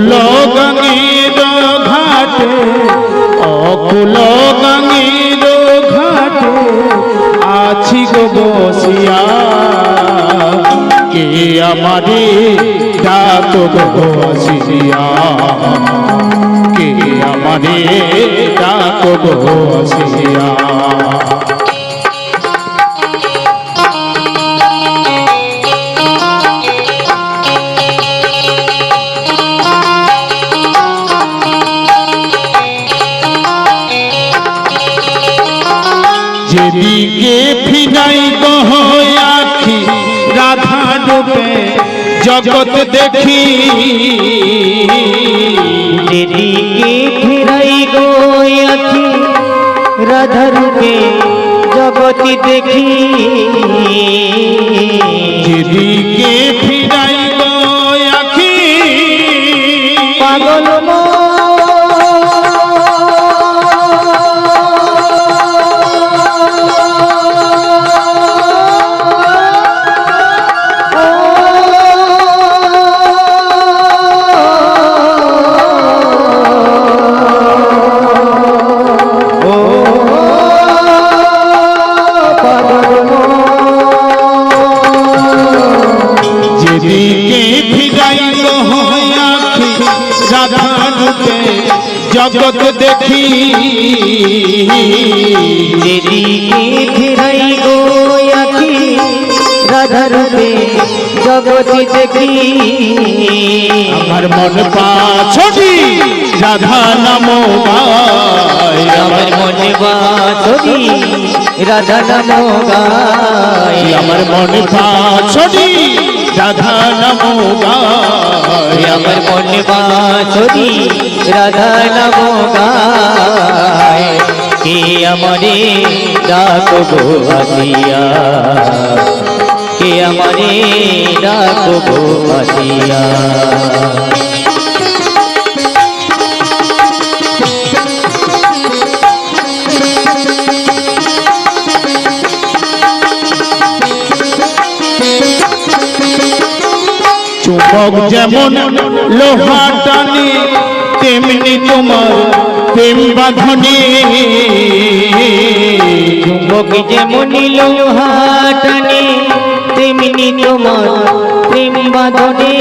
অকুল গঙ্গের ঘাটে অকুল গঙ্গের ঘাটে আছি গো বসিয়া কে আমারে ডাক গো বসিয়া কে আমারে ডাক গো বসিয়া যেদিকে ফিরাই গো আখি রাধা রূপে জগৎ দেখি যেদিকে ফিরাই গো আখি রাধা রূপে জগৎ দেখি যেদিকে ফিরাই গো আখি পাগল জগৎ দেখি যেদিকে ফিরাই গো আখি রাধা রূপে জগৎ দেখি আমার মন পাছড়ি রাধা নাম গায় আমার মন পাছড়ি রাধা নাম গায় আমার মন পাছড়ি রাধা নাম গায় আমার মন পাছড়ি রাধা নাম গায় কে আমারে ডাক গো আসিয়া কে আমারে ডাক গো আসিয়া চুম্বক যেমন লোহা টানে তেমনি তোমার প্রেম বাঁধনে চুম্বক যেমন লোহা টানে তেমনি তোমার প্রেম বাঁধনে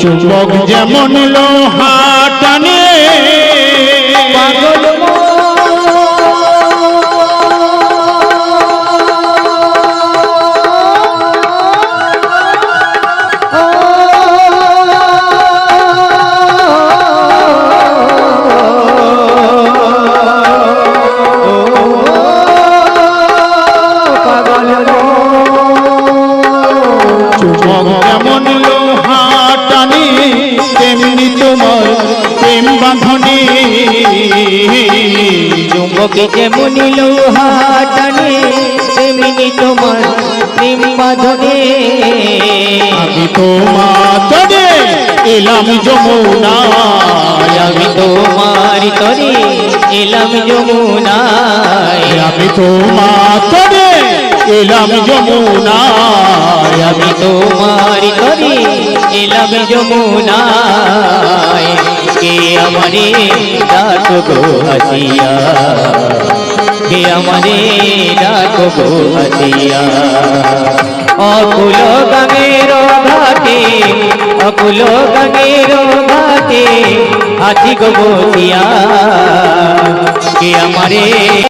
চুম্বক যেমন লোহা টানে পাগল যেমন লোহা টানে তেমনি তোমার প্রেম বাঁধনে চুম্বকে যেমন লোহা টানে তেমনি তোমার প্রেম বাঁধনে আমি তোমার তরে এলাম যমুনায় আমি তোমার তরে এলাম যমুনায় আমি তোমার তরে এলাম যমুনায় আমি তোমার তরে এলাম যমুনায় কে আমারে ডাক গো আসিয়া কে আমারে ডাক গো আসিয়া অকুল গঙ্গের ঘাটে অকুল গঙ্গের ঘাটে আছি গো বসিয়া কে আমারে